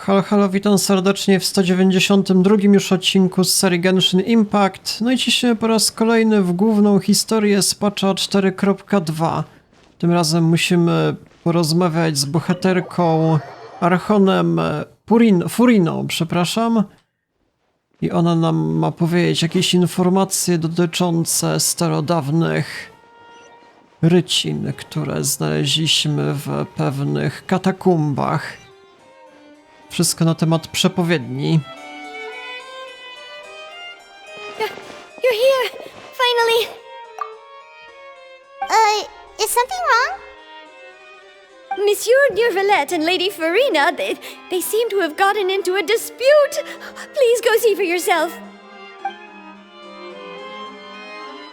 Halo, halo, witam serdecznie w 192 już odcinku z serii Genshin Impact. No i ciśniemy po raz kolejny w główną historię z patcha 4.2. Tym razem musimy porozmawiać z bohaterką Archonem Furiną, przepraszam. I ona nam ma powiedzieć jakieś informacje dotyczące starodawnych rycin, które znaleźliśmy w pewnych katakumbach. Wszystko na temat przepowiedni. You're here! Finally! Is something wrong? Monsieur Neurvalette and Lady Furina, they seem to have gotten into a dispute. Please go see for yourself.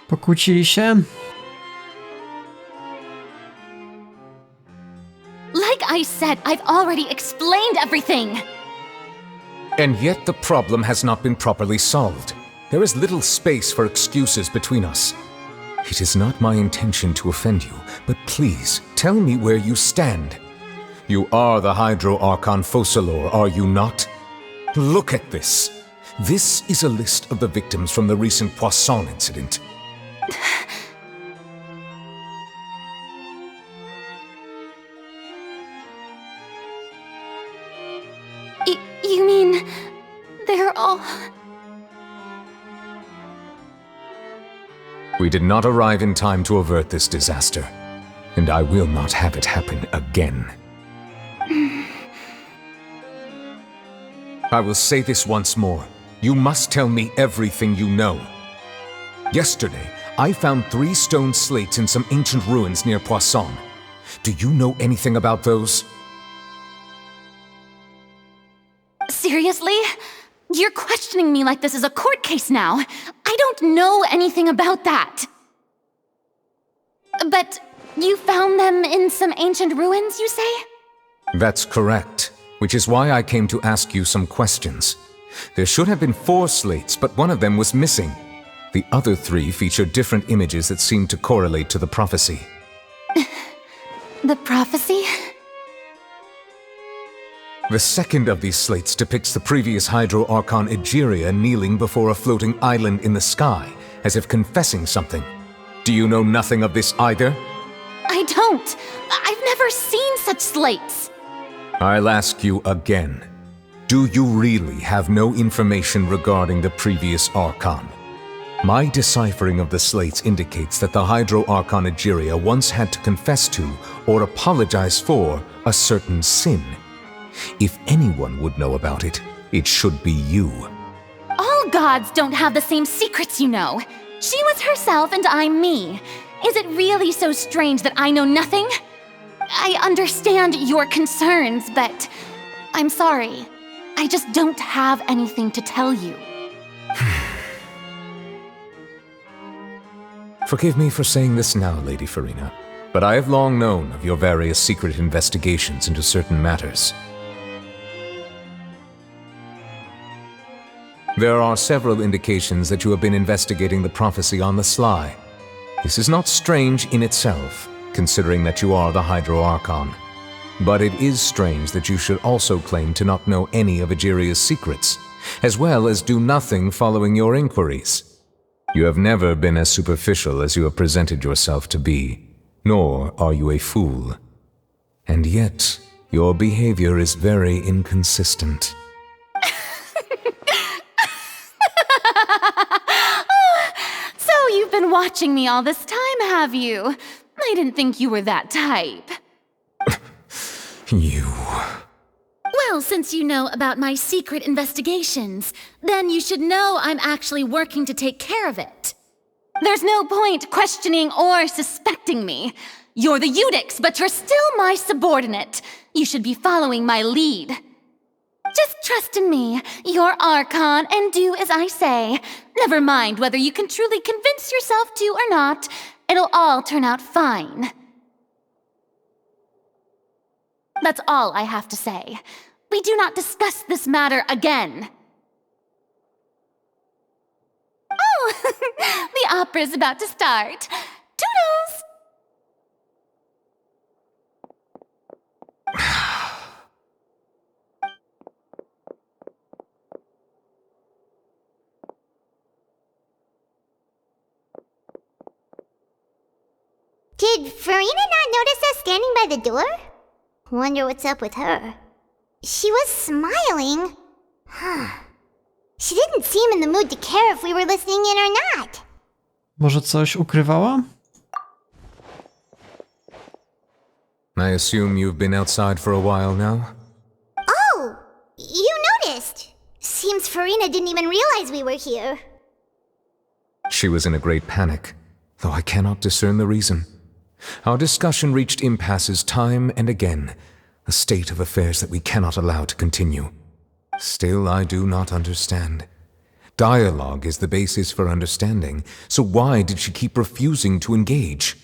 Pokłócili się? Like I said, I've already explained everything! And yet the problem has not been properly solved. There is little space for excuses between us. It is not my intention to offend you, but please, tell me where you stand. You are the Hydro Archon Focalor, are you not? Look at this. This is a list of the victims from the recent Poisson incident. You mean... they're all... We did not arrive in time to avert this disaster, and I will not have it happen again. I will say this once more. You must tell me everything you know. Yesterday, I found 3 stone slates in some ancient ruins near Poisson. Do you know anything about those? Seriously? You're questioning me like this is a court case now. I don't know anything about that. But you found them in some ancient ruins, you say? That's correct, which is why I came to ask you some questions. There should have been 4 slates, but one of them was missing. The other 3 feature different images that seem to correlate to the prophecy. The prophecy? The second of these slates depicts the previous Hydro Archon Egeria kneeling before a floating island in the sky, as if confessing something. Do you know nothing of this either? I don't. I've never seen such slates. I'll ask you again. Do you really have no information regarding the previous Archon? My deciphering of the slates indicates that the Hydro Archon Egeria once had to confess to, or apologize for, a certain sin. If anyone would know about it, it should be you. All gods don't have the same secrets, you know. She was herself and I'm me. Is it really so strange that I know nothing? I understand your concerns, but I'm sorry. I just don't have anything to tell you. Forgive me for saying this now, Lady Furinę, but I have long known of your various secret investigations into certain matters. There are several indications that you have been investigating the prophecy on the sly. This is not strange in itself, considering that you are the Hydro Archon. But it is strange that you should also claim to not know any of Egeria's secrets, as well as do nothing following your inquiries. You have never been as superficial as you have presented yourself to be, nor are you a fool. And yet, your behavior is very inconsistent. So you've been watching me all this time, have you? I didn't think you were that type. You... Well, since you know about my secret investigations, then you should know I'm actually working to take care of it. There's no point questioning or suspecting me. You're the Eudix, but you're still my subordinate. You should be following my lead. Just trust in me, your Archon, and do as I say. Never mind whether you can truly convince yourself to or not. It'll all turn out fine. That's all I have to say. We do not discuss this matter again. Oh, the opera's about to start. Toodles! Did Furinę not notice us standing by the door? Wonder what's up with her. She was smiling. She didn't seem in the mood to care if we were listening in or not. Może coś ukrywała? I assume you've been outside for a while now? Oh, you noticed. Seems Furinę didn't even realize we were here. She was in a great panic, though I cannot discern the reason. Our discussion reached impasses time and again, a state of affairs that we cannot allow to continue. Still, I do not understand. Dialogue is the basis for understanding, so why did she keep refusing to engage?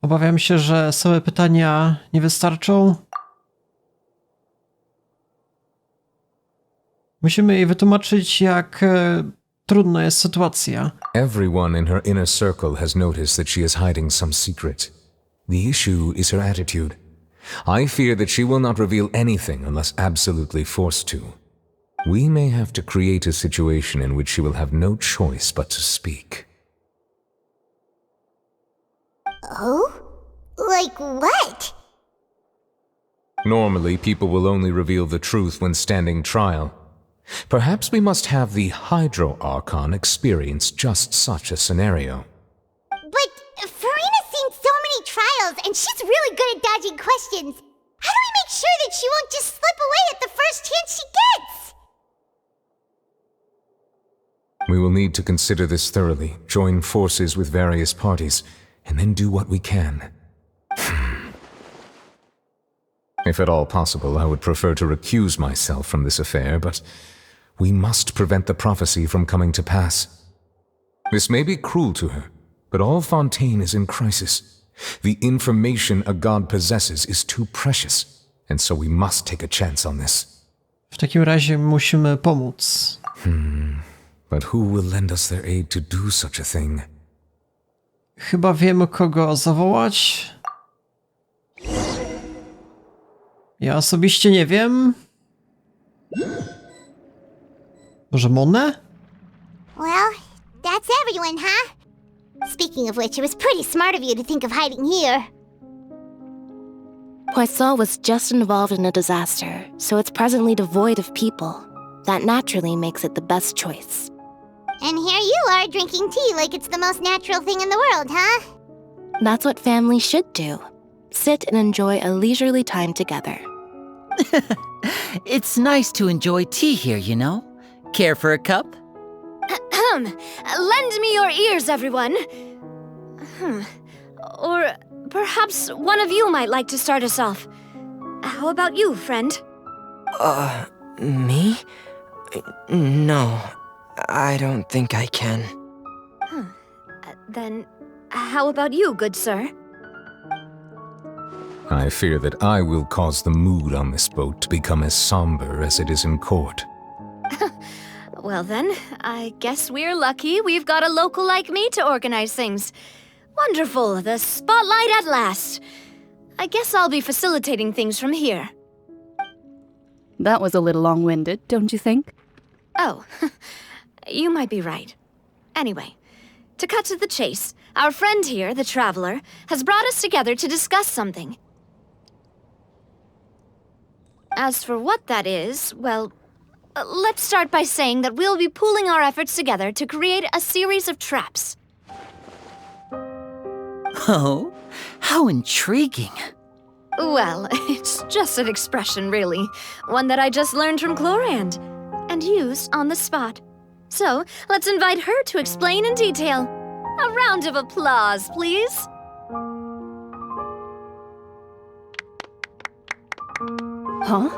Obawiam się, że same pytania nie wystarczą. Musimy jej wytłumaczyć, jak trudna jest sytuacja. Everyone in her inner circle has noticed that she is hiding some secret. The issue is her attitude. I fear that she will not reveal anything unless absolutely forced to. We may have to create a situation in which she will have no choice but to speak. Oh? Like what? Normally, people will only reveal the truth when standing trial. Perhaps we must have the Hydro Archon experience just such a scenario. But Furinã's seen so many trials, and she's really good at dodging questions. How do we make sure that she won't just slip away at the first chance she gets? We will need to consider this thoroughly, join forces with various parties, and then do what we can. If at all possible, I would prefer to recuse myself from this affair, but we must prevent the prophecy from coming to pass. This may be cruel to her, but all Fontaine is in crisis. The information a god possesses is too precious, and so we must take a chance on this. W takim razie musimy pomóc. But who will lend us their aid to do such a thing? Chyba wiemy, kogo zawołać. Ja osobiście nie wiem. Może Monę? Well, that's everyone, huh? Speaking of which, it was pretty smart of you to think of hiding here. Poisson was just involved in a disaster, so it's presently devoid of people. That naturally makes it the best choice. And here you are drinking tea like it's the most natural thing in the world, huh? That's what families should do. Sit and enjoy a leisurely time together. It's nice to enjoy tea here, you know? Care for a cup? Lend me your ears, everyone. Or perhaps one of you might like to start us off. How about you, friend? Me? No, I don't think I can. Then how about you, good sir? I fear that I will cause the mood on this boat to become as somber as it is in court. Well then, I guess we're lucky we've got a local like me to organize things. Wonderful, the spotlight at last. I guess I'll be facilitating things from here. That was a little long-winded, don't you think? Oh, you might be right. Anyway, to cut to the chase, our friend here, the Traveler, has brought us together to discuss something. As for what that is, well, let's start by saying that we'll be pooling our efforts together to create a series of traps. Oh, how intriguing. Well, it's just an expression, really. One that I just learned from Chlorand, and used on the spot. So, let's invite her to explain in detail. A round of applause, please. Huh?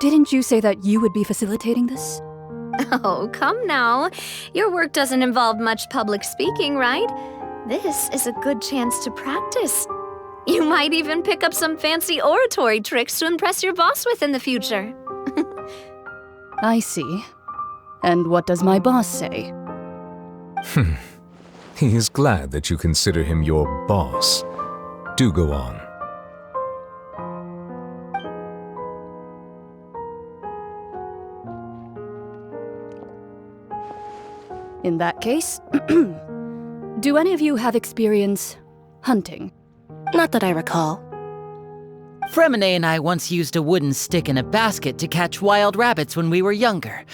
Didn't you say that you would be facilitating this? Oh, come now. Your work doesn't involve much public speaking, right? This is a good chance to practice. You might even pick up some fancy oratory tricks to impress your boss with in the future. I see. And what does my boss say? He is glad that you consider him your boss. Do go on. In that case, do any of you have experience hunting. Not that I recall. Fremine and I once used a wooden stick in a basket to catch wild rabbits when we were younger.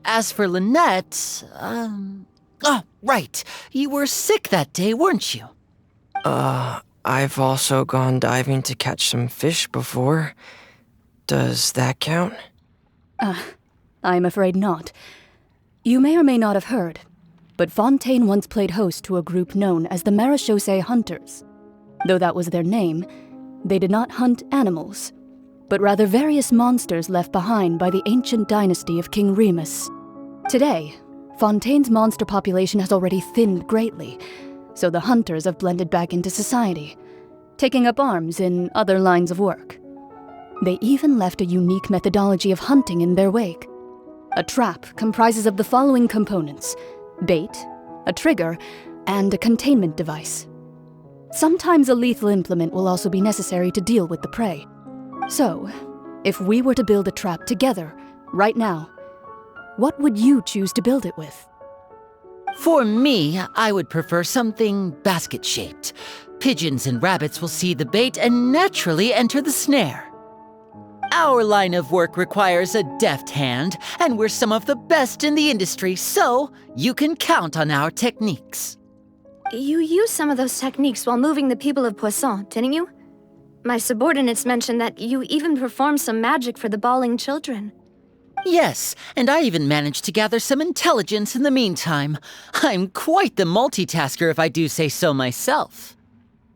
As for Lynette, oh, right. You were sick that day, weren't you? I've also gone diving to catch some fish before. Does that count? I'm afraid not. You may or may not have heard, but Fontaine once played host to a group known as the Marechaussee Hunters. Though that was their name, they did not hunt animals, but rather various monsters left behind by the ancient dynasty of King Remus. Today, Fontaine's monster population has already thinned greatly, so the hunters have blended back into society, taking up arms in other lines of work. They even left a unique methodology of hunting in their wake. A trap comprises of the following components: bait, a trigger, and a containment device. Sometimes a lethal implement will also be necessary to deal with the prey. So, if we were to build a trap together, right now, what would you choose to build it with? For me, I would prefer something basket-shaped. Pigeons and rabbits will see the bait and naturally enter the snare. Our line of work requires a deft hand, and we're some of the best in the industry, so you can count on our techniques. You used some of those techniques while moving the people of Poisson, didn't you? My subordinates mentioned that you even performed some magic for the bawling children. Yes, and I even managed to gather some intelligence in the meantime. I'm quite the multitasker if I do say so myself.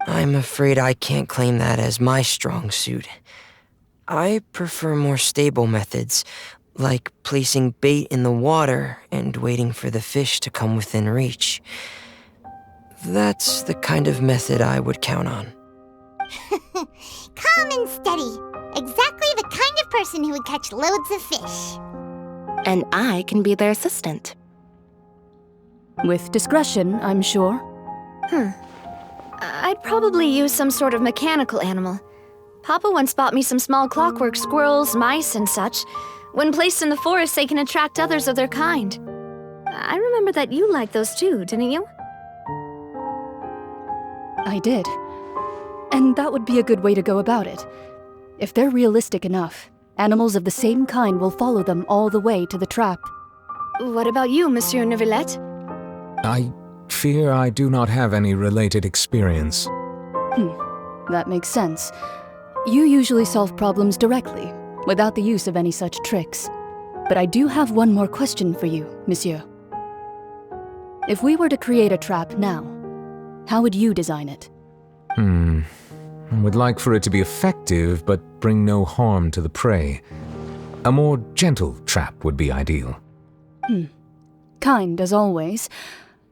I'm afraid I can't claim that as my strong suit. I prefer more stable methods, like placing bait in the water and waiting for the fish to come within reach. That's the kind of method I would count on. Calm and steady. Exactly the kind of person who would catch loads of fish. And I can be their assistant. With discretion, I'm sure. I'd probably use some sort of mechanical animal. Papa once bought me some small clockwork squirrels, mice, and such. When placed in the forest, they can attract others of their kind. I remember that you liked those too, didn't you? I did. And that would be a good way to go about it. If they're realistic enough, animals of the same kind will follow them all the way to the trap. What about you, Monsieur Neuvillette? I fear I do not have any related experience. That makes sense. You usually solve problems directly, without the use of any such tricks. But I do have one more question for you, Monsieur. If we were to create a trap now, how would you design it? I would like for it to be effective, but bring no harm to the prey. A more gentle trap would be ideal. Kind, as always.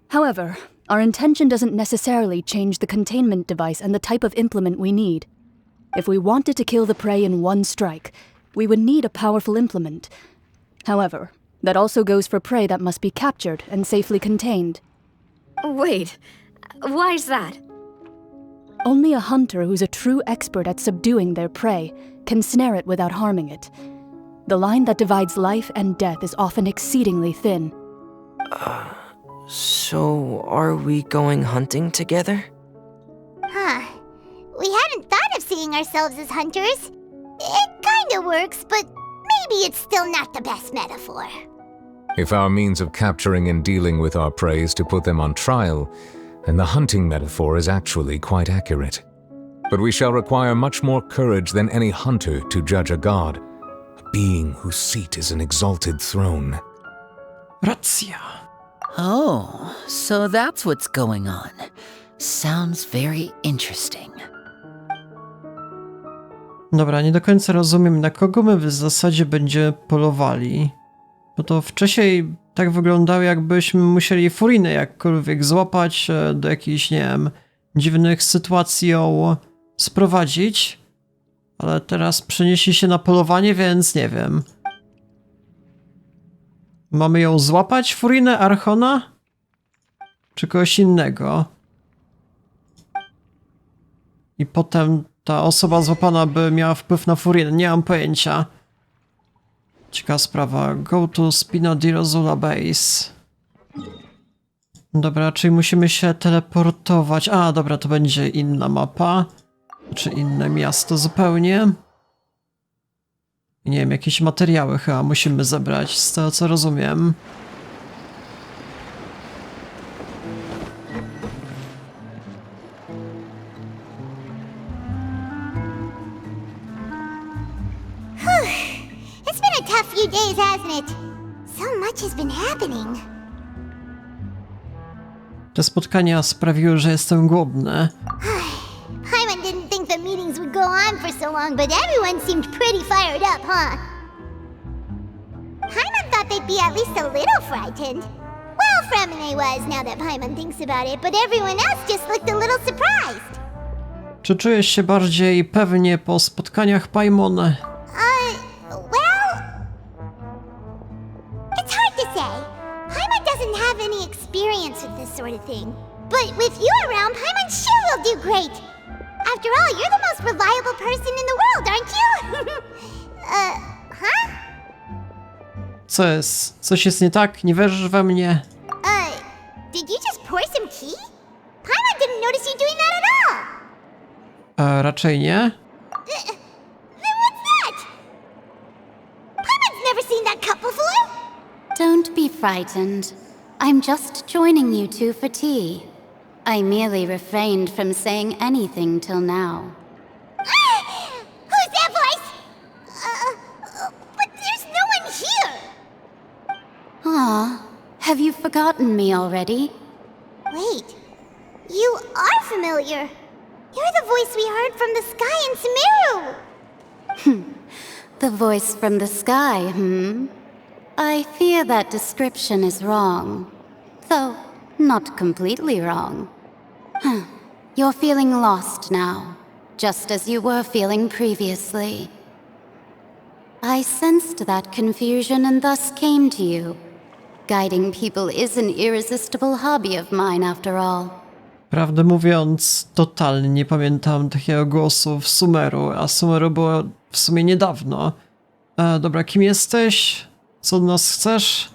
However, our intention doesn't necessarily change the containment device and the type of implement we need. If we wanted to kill the prey in one strike, we would need a powerful implement. However, that also goes for prey that must be captured and safely contained. Wait, why's that? Only a hunter who's a true expert at subduing their prey can snare it without harming it. The line that divides life and death is often exceedingly thin. So are we going hunting together? We hadn't thought of seeing ourselves as hunters. It kinda works, but maybe it's still not the best metaphor. If our means of capturing and dealing with our prey is to put them on trial, then the hunting metaphor is actually quite accurate. But we shall require much more courage than any hunter to judge a god, a being whose seat is an exalted throne. Racja. Oh, so that's what's going on. Sounds very interesting. Dobra, nie do końca rozumiem, na kogo my w zasadzie będziemy polowali. Bo to wcześniej tak wyglądało, jakbyśmy musieli Furinę jakkolwiek złapać, do jakichś, nie wiem, dziwnych sytuacji ją sprowadzić. Ale teraz przenieśli się na polowanie, więc nie wiem. Mamy ją złapać, Furinę, Archona? Czy kogoś innego? I potem ta osoba złapana by miała wpływ na Furinę, nie mam pojęcia. Ciekawa sprawa. Go to Spina di Rosula Base. Dobra, czyli musimy się teleportować. A, dobra, to będzie inna mapa. Czy inne miasto zupełnie. I nie wiem, jakieś materiały chyba musimy zebrać, z tego co rozumiem. It's been a tough few days, hasn't it? So much has been happening. Te spotkania sprawiły, że jestem głodny. Paimon didn't think the meetings would go on for so long, but everyone seemed pretty fired up, huh? Paimon thought they'd be at least a little frightened. Well, Fremine was, now that Paimon thinks about it, but everyone else just looked a little surprised. Czy czujesz się bardziej pewnie po spotkaniach, Paimon? Well... It's hard to say. Paimon doesn't have any experience with this sort of thing. But with you around, Paimon sure will do great. After all, you're the most reliable person in the world, aren't you? Huh? Co jest? Coś jest nie tak? Nie wierzysz we mnie? Did you just pour some tea? Paimon didn't notice you doing that at all. Raczej nie. Then what's that? Paimon's never seen that cup before. Don't be frightened. I'm just joining you two for tea. I merely refrained from saying anything till now. Who's that voice? But there's no one here. Ah, have you forgotten me already? Wait, you are familiar. You're the voice we heard from the sky in Sumeru. The voice from the sky, I fear that description is wrong. Though, not completely wrong. You're feeling lost now, just as you were feeling previously. I sensed that confusion and thus came to you. Guiding people is an irresistible hobby of mine, after all. Prawdę mówiąc, totalnie nie pamiętam takiego głosu w Sumeru, a Sumeru było w sumie niedawno. Dobra, kim jesteś? Co od nas chcesz?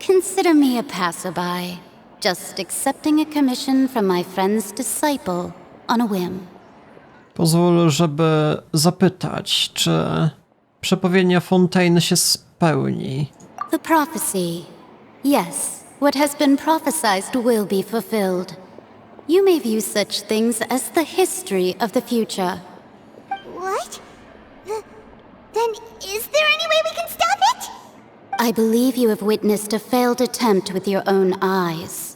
Consider me a passerby, just accepting a commission from my friend's disciple on a whim. Pozwól, żeby zapytać, czy przepowiednia Fontaine się spełni. The prophecy. Yes, what has been prophesied will be fulfilled. You may view such things as the history of the future. What? Then is there any way we can stop it? I believe you have witnessed a failed attempt with your own eyes.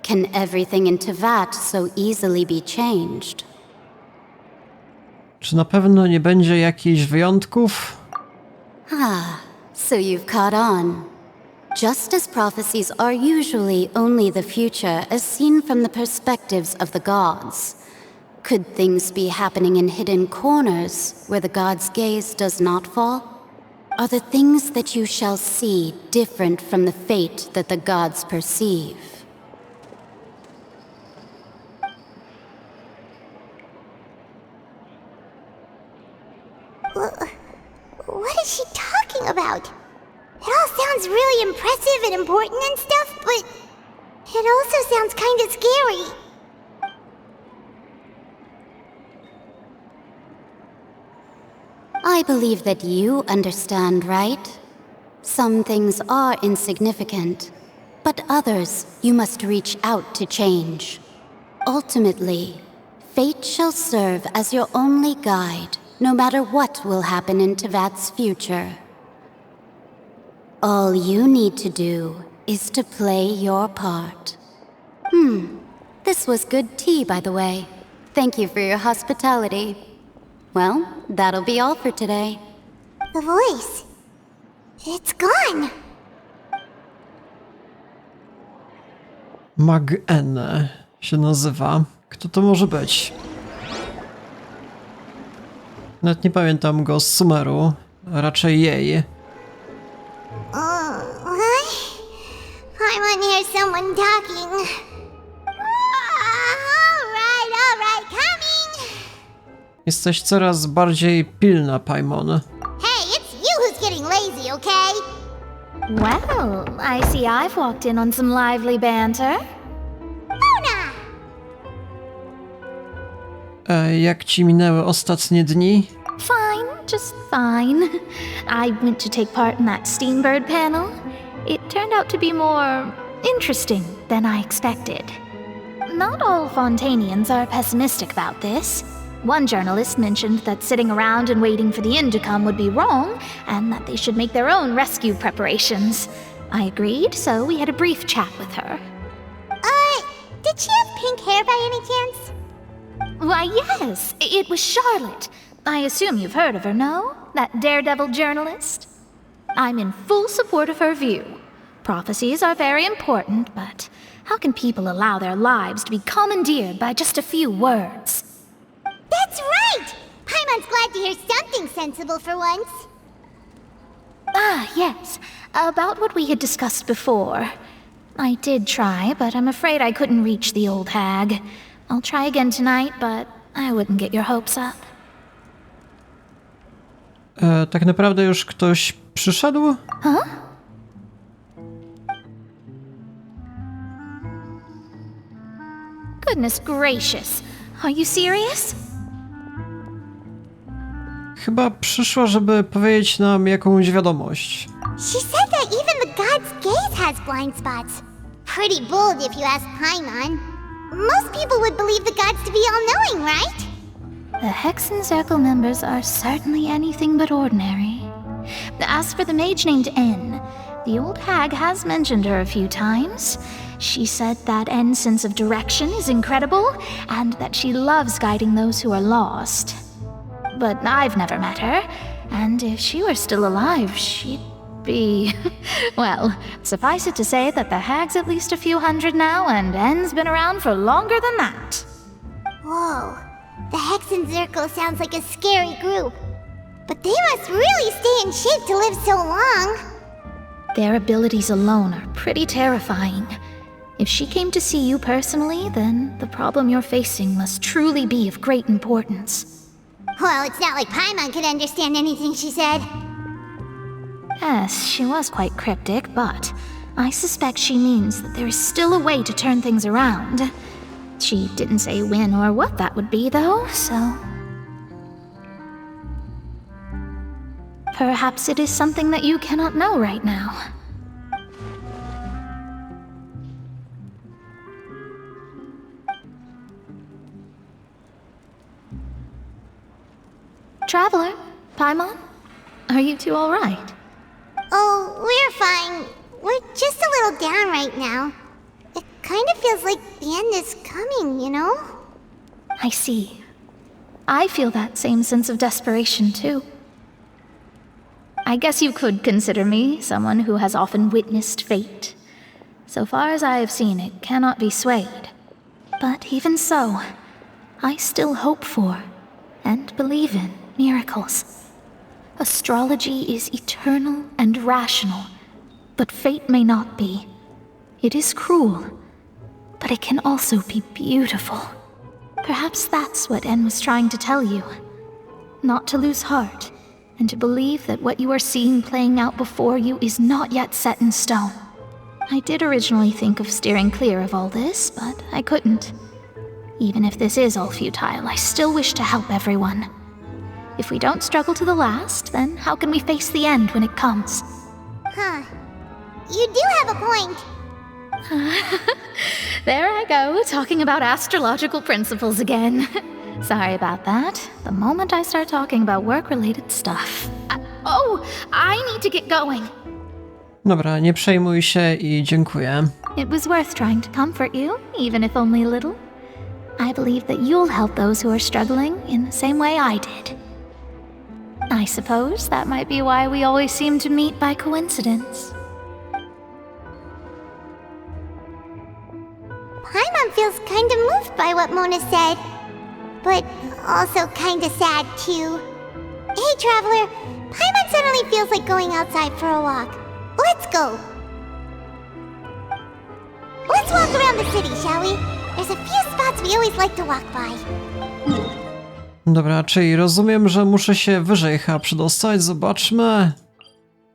Can everything in Tevat so easily be changed? Czy na pewno nie będzie jakichś wyjątków? So you've caught on. Just as prophecies are usually only the future as seen from the perspectives of the gods, could things be happening in hidden corners where the gods' gaze does not fall? Are the things that you shall see different from the fate that the gods perceive? What is she talking about? It all sounds really impressive and important and stuff, but it also sounds kind of scary. I believe that you understand, right? Some things are insignificant, but others you must reach out to change. Ultimately, fate shall serve as your only guide, no matter what will happen in Tevat's future. All you need to do is to play your part. This was good tea, by the way. Thank you for your hospitality. Well, that'll be all for today. The voice. It's gone. Mag-N się nazywa. Kto to może być? Nawet nie pamiętam go z Sumeru. Raczej jej. Paimon hears someone talking. All right, coming. Jesteś coraz bardziej pilna, Paimon. Hey, it's you who's getting lazy, okay? Well, I see I've walked in on some lively banter. Jak ci minęły ostatnie dni? Fine, just fine. I went to take part in that Steambird panel. It turned out to be more interesting than I expected. Not all Fontainians are pessimistic about this. One journalist mentioned that sitting around and waiting for the end to come would be wrong, and that they should make their own rescue preparations. I agreed, so we had a brief chat with her. Did she have pink hair by any chance? Why, yes, it was Charlotte. I assume you've heard of her, no? That daredevil journalist? I'm in full support of her view. Prophecies are very important, but how can people allow their lives to be commandeered by just a few words? That's right! Paimon's glad to hear something sensible for once. Ah, yes. About what we had discussed before. I did try, but I'm afraid I couldn't reach the old hag. I'll try again tonight, but I wouldn't get your hopes up. Tak naprawdę już ktoś przyszedł? Huh? Goodness gracious. Are you serious? Chyba przyszła, żeby powiedzieć nam jakąś wiadomość. She said that even the god's gaze has blind spots. Pretty bold if you ask Paimon. Most people would believe the gods to be all-knowing, right? The Hexen Circle members are certainly anything but ordinary. As for the mage named N, the old hag has mentioned her a few times. She said that N's sense of direction is incredible, and that she loves guiding those who are lost. But I've never met her, and if she were still alive, she'd be... Well, suffice it to say that the hag's at least a few hundred now, and N's been around for longer than that. Whoa. The Hexen Circle sounds like a scary group. But they must really stay in shape to live so long. Their abilities alone are pretty terrifying. If she came to see you personally, then the problem you're facing must truly be of great importance. Well, it's not like Paimon could understand anything she said. Yes, she was quite cryptic, but I suspect she means that there is still a way to turn things around. She didn't say when or what that would be, though, so... Perhaps it is something that you cannot know right now. Traveler, Paimon, are you two all right? Oh, we're fine. We're just a little down right now. It kind of feels like the end is coming, you know? I see. I feel that same sense of desperation, too. I guess you could consider me someone who has often witnessed fate. So far as I have seen, it cannot be swayed. But even so, I still hope for and believe in miracles. Astrology is eternal and rational, but fate may not be. It is cruel, but it can also be beautiful. Perhaps that's what N was trying to tell you. Not to lose heart, and to believe that what you are seeing playing out before you is not yet set in stone. I did originally think of steering clear of all this, but I couldn't. Even if this is all futile, I still wish to help everyone. If we don't struggle to the last, then how can we face the end when it comes? Huh. You do have a point. There I go, talking about astrological principles again. Sorry about that. The moment I start talking about work-related stuff... I need to get going. Dobra, nie przejmuj się i dziękuję. It was worth trying to comfort you, even if only a little. I believe that you'll help those who are struggling in the same way I did. I suppose that might be why we always seem to meet by coincidence. Paimon feels kind of moved by what Mona said. But also kind of sad, too. Hey, Traveler. Paimon suddenly feels like going outside for a walk. Let's go. Let's walk around the city, shall we? There's a few spots we always like to walk by. Dobra, czyli rozumiem, że muszę się wyżej chyba przedostać. Zobaczmy.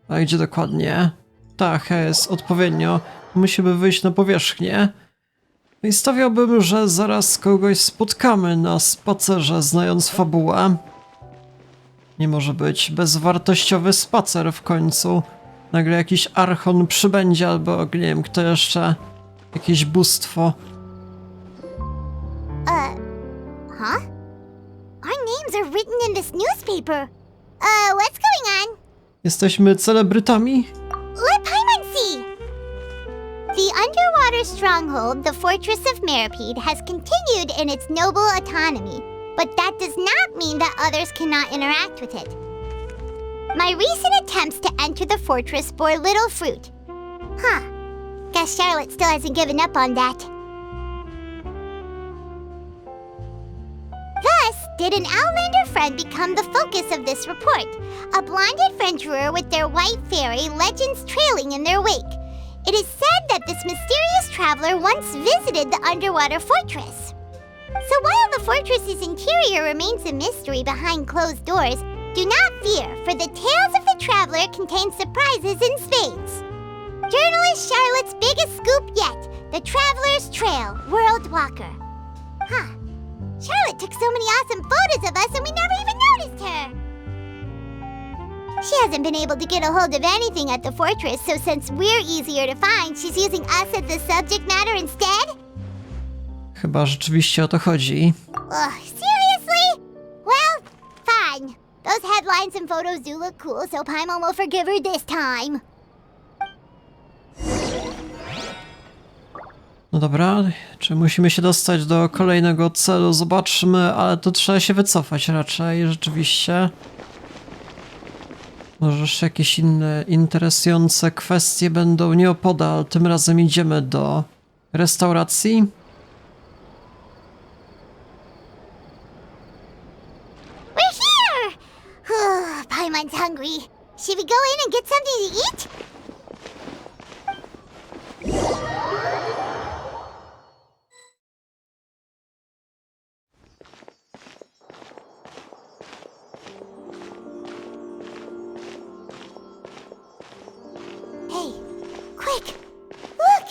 A gdzie dokładnie? Tak, jest odpowiednio. Musimy wyjść na powierzchnię. I stawiałbym, że zaraz kogoś spotkamy na spacerze, znając fabułę. Nie może być bezwartościowy spacer w końcu. Nagle jakiś archon przybędzie, albo nie wiem, kto jeszcze. Jakieś bóstwo. Huh? Our names are written in this newspaper. What's going on? Jesteśmy celebrytami? Let Paimon see! The underwater stronghold, the Fortress of Meripede, has continued in its noble autonomy, but that does not mean that others cannot interact with it. My recent attempts to enter the fortress bore little fruit. Huh. Guess Charlotte still hasn't given up on that. Thus, did an Outlander friend become the focus of this report, a blonde adventurer with their white fairy legends trailing in their wake. It is said that this mysterious traveler once visited the underwater fortress. So while the fortress's interior remains a mystery behind closed doors, do not fear, for the tales of the traveler contain surprises in spades. Journalist Charlotte's biggest scoop yet, the Traveler's Trail, World Walker. Huh. Charlotte took so many awesome photos of us and we never even noticed her. She hasn't been able to get a hold of anything at the fortress, so since we're easier to find, she's using us as the subject matter instead? Chyba rzeczywiście o to chodzi. Ugh, seriously? Well, fine. Those headlines and photos do look cool, so Paimon will forgive her this time. No dobra, czy musimy się dostać do kolejnego celu? Zobaczmy, ale to trzeba się wycofać raczej, rzeczywiście. Może jeszcze jakieś inne interesujące kwestie będą nieopodal. Tym razem idziemy do restauracji. We're here! Paimon's hungry. Should we go in and get something to eat? Hey, quick! Look!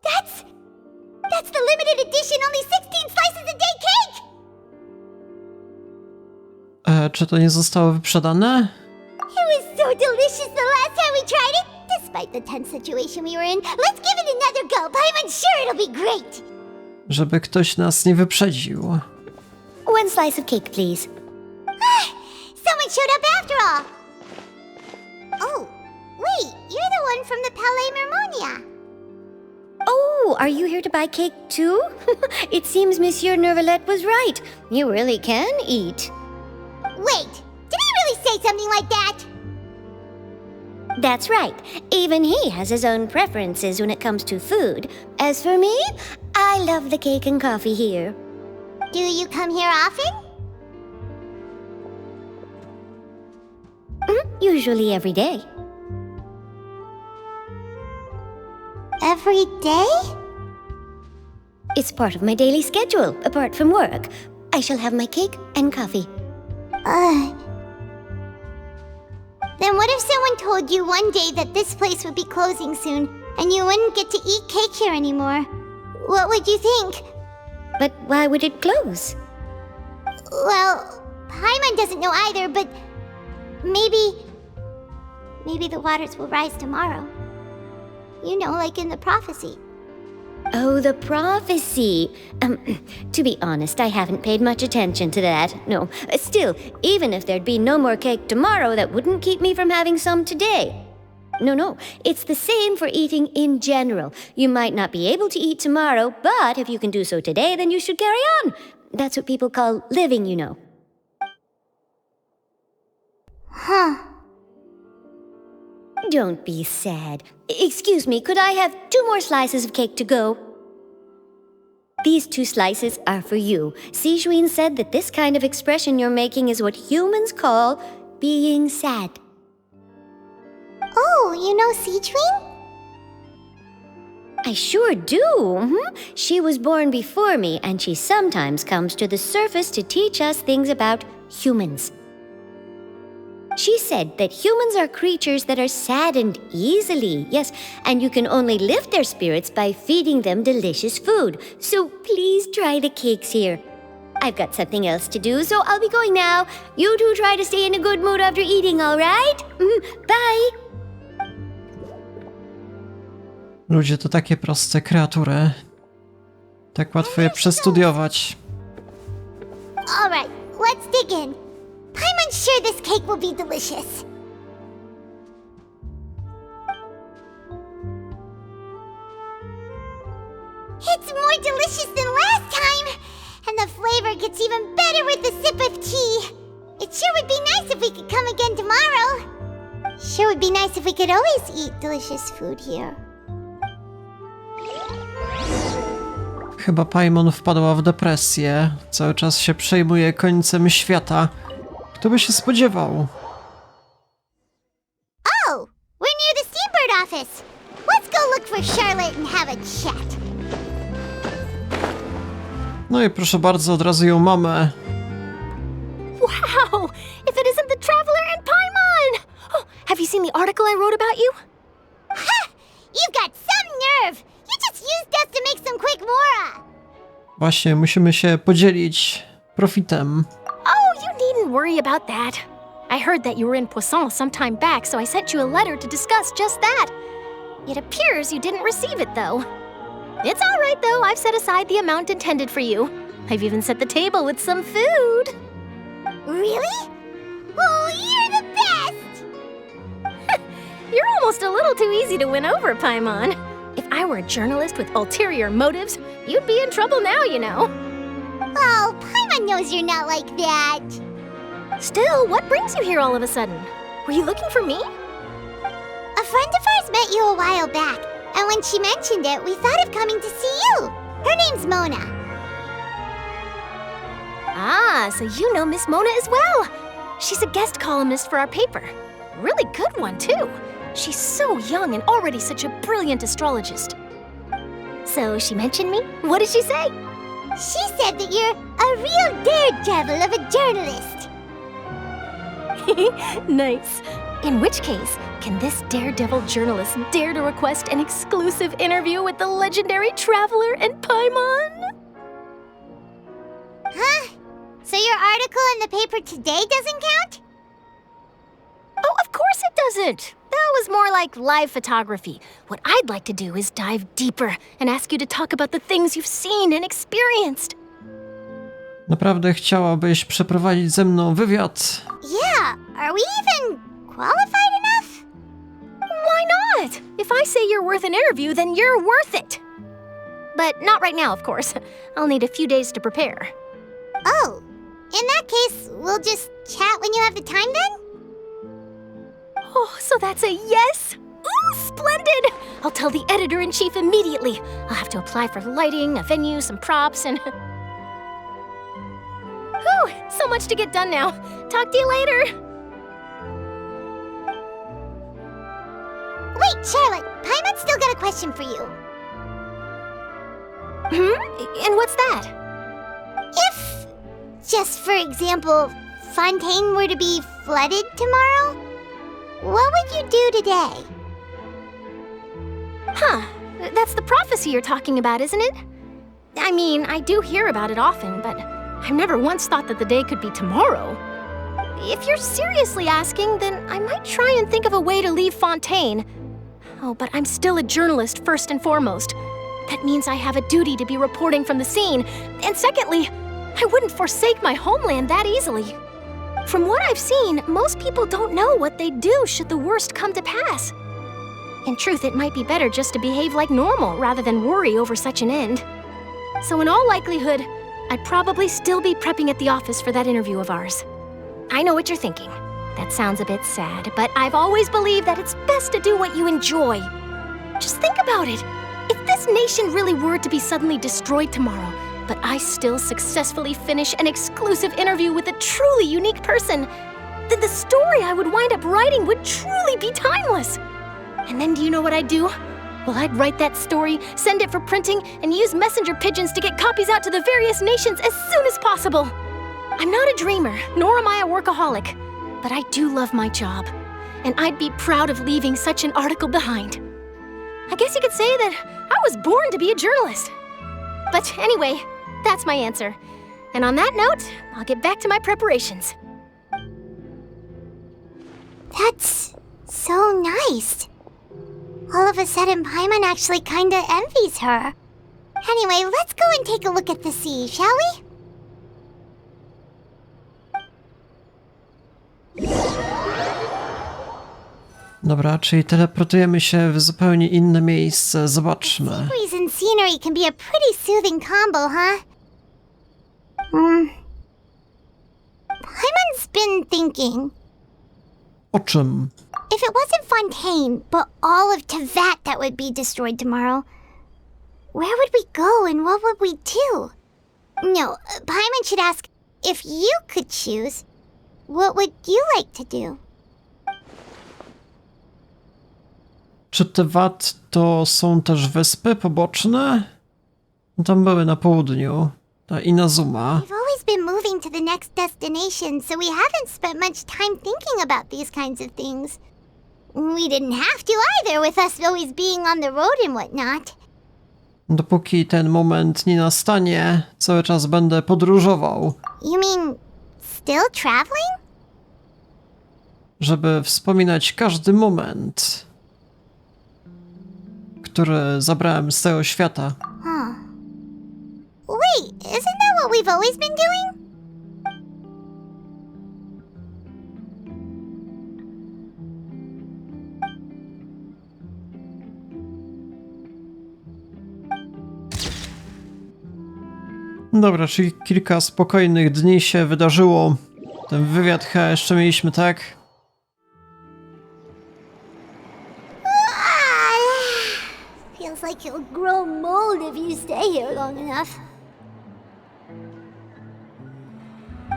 That's the limited edition, only 16 slices a day cake! Czy to nie zostało wyprzedane? It was so delicious the last time we tried it! Despite the tense situation we were in, let's give it another go! I'm sure it'll be great! Żeby ktoś nas nie wyprzedził. One slice of cake, please. Someone showed up after all! Oh, wait, you're the one from the Palais Mermonia. Oh, are you here to buy cake too? It seems Monsieur Nervalette was right. You really can eat. Wait, did he really say something like that? That's right. Even he has his own preferences when it comes to food. As for me, I love the cake and coffee here. Do you come here often? Usually every day. Every day? It's part of my daily schedule, apart from work. I shall have my cake and coffee. Then what if someone told you one day that this place would be closing soon, and you wouldn't get to eat cake here anymore? What would you think? But why would it close? Well, Paimon doesn't know either, but maybe the waters will rise tomorrow. You know, like in the prophecy. Oh, the prophecy. To be honest, I haven't paid much attention to that. No, still, even if there'd be no more cake tomorrow, that wouldn't keep me from having some today. No, it's the same for eating in general. You might not be able to eat tomorrow, but if you can do so today, then you should carry on. That's what people call living, you know. Huh. Don't be sad. Excuse me, could I have 2 more slices of cake to go? These 2 slices are for you. Sijuin said that this kind of expression you're making is what humans call being sad. Oh, you know Sijuin? I sure do. She was born before me, and she sometimes comes to the surface to teach us things about humans. She said that humans are creatures that are saddened easily, yes, and you can only lift their spirits by feeding them delicious food. So please try the cakes here. I've got something else to do, so I'll be going now. You two try to stay in a good mood after eating, all right? Bye! Ludzie to takie proste kreatury. Tak łatwo je przestudiować. Alright, let's dig in. Paimon's sure this cake will be delicious. It's more delicious than last time! And the flavor gets even better with a sip of tea. It sure would be nice if we could come again tomorrow. Sure would be nice if we could always eat delicious food here. Chyba Paimon wpadła w depresję. Cały czas się przejmuje końcem świata. Kto by się spodziewał? Oh, we're near the Steambird office. Let's go look for Charlotte and have a chat. No i proszę bardzo, od razu ją mamy. Wow! If it isn't the Traveler and Paimon! Oh, have you seen the article I wrote about you? Ha! You've got some nerve! You just used us to make some quick mora! Właśnie, musimy się podzielić profitem. Oh, you needn't worry about that. I heard that you were in Poisson some time back, so I sent you a letter to discuss just that. It appears you didn't receive it, though. It's all right, though. I've set aside the amount intended for you. I've even set the table with some food. Really? Oh, you're the best! You're almost a little too easy to win over, Paimon. If I were a journalist with ulterior motives, you'd be in trouble now, you know. Oh, Paimon knows you're not like that. Still, what brings you here all of a sudden? Were you looking for me? A friend of ours met you a while back, and when she mentioned it, we thought of coming to see you. Her name's Mona. Ah, so you know Miss Mona as well. She's a guest columnist for our paper. Really good one, too. She's so young and already such a brilliant astrologist. So she mentioned me? What did she say? She said that you're a real daredevil of a journalist. Nice. In which case, can this daredevil journalist dare to request an exclusive interview with the legendary Traveler and Paimon? Huh? So your article in the paper today doesn't count? Oh, of course it doesn't. That was more like live photography. What I'd like to do is dive deeper and ask you to talk about the things you've seen and experienced. Naprawdę chciałabyś przeprowadzić ze mną wywiad? Yeah, are we even qualified enough? Why not? If I say you're worth an interview, then you're worth it. But not right now, of course. I'll need a few days to prepare. Oh, in that case, we'll just chat when you have the time then? Oh, so that's a yes? Ooh, splendid! I'll tell the editor-in-chief immediately. I'll have to apply for lighting, a venue, some props, and... Whew, so much to get done now. Talk to you later. Wait, Charlotte, Paimon's still got a question for you. And what's that? If, just for example, Fontaine were to be flooded tomorrow, what would you do today? Huh, that's the prophecy you're talking about, isn't it? I mean, I do hear about it often, but I've never once thought that the day could be tomorrow. If you're seriously asking, then I might try and think of a way to leave Fontaine. Oh, but I'm still a journalist first and foremost. That means I have a duty to be reporting from the scene. And secondly, I wouldn't forsake my homeland that easily. From what I've seen, most people don't know what they'd do should the worst come to pass. In truth, it might be better just to behave like normal rather than worry over such an end. So in all likelihood, I'd probably still be prepping at the office for that interview of ours. I know what you're thinking. That sounds a bit sad, but I've always believed that it's best to do what you enjoy. Just think about it. If this nation really were to be suddenly destroyed tomorrow, but I still successfully finish an exclusive interview with a truly unique person, then the story I would wind up writing would truly be timeless. And then do you know what I'd do? Well, I'd write that story, send it for printing, and use messenger pigeons to get copies out to the various nations as soon as possible. I'm not a dreamer, nor am I a workaholic. but I do love my job, and I'd be proud of leaving such an article behind. I guess you could say that I was born to be a journalist. But anyway, that's my answer. And on that note, I'll get back to my preparations. That's so nice. All of a sudden, Paimon actually kinda envies her. Anyway, let's go and take a look at the sea, shall we? Dobra, czyli teleportujemy się w zupełnie inne miejsce. Zobaczmy. Sceneries and scenery can be a pretty soothing combo, huh? Paimon's been thinking. O czym? If it wasn't Fontaine, but all of Tevat that would be destroyed tomorrow, where would we go and what would we do? No, Paimon should ask, if you could choose, what would you like to do? Czy te Wat to są też wyspy poboczne? Tam były na południu. Ta Inazuma. We've always been moving to the next destination, so we haven't spent much time thinking about these kinds of things. We didn't have to either, with us always being on the road and whatnot. Dopóki ten moment nie nastanie, cały czas będę podróżował. You mean, still traveling? Żeby wspominać każdy moment, który zabrałem z tego świata. Huh. Wait, isn't that what we've always been doing? Dobra, czyli kilka spokojnych dni się wydarzyło. Ten wywiad chyba jeszcze mieliśmy, tak? Feels like you'll grow mold if you stay here long enough.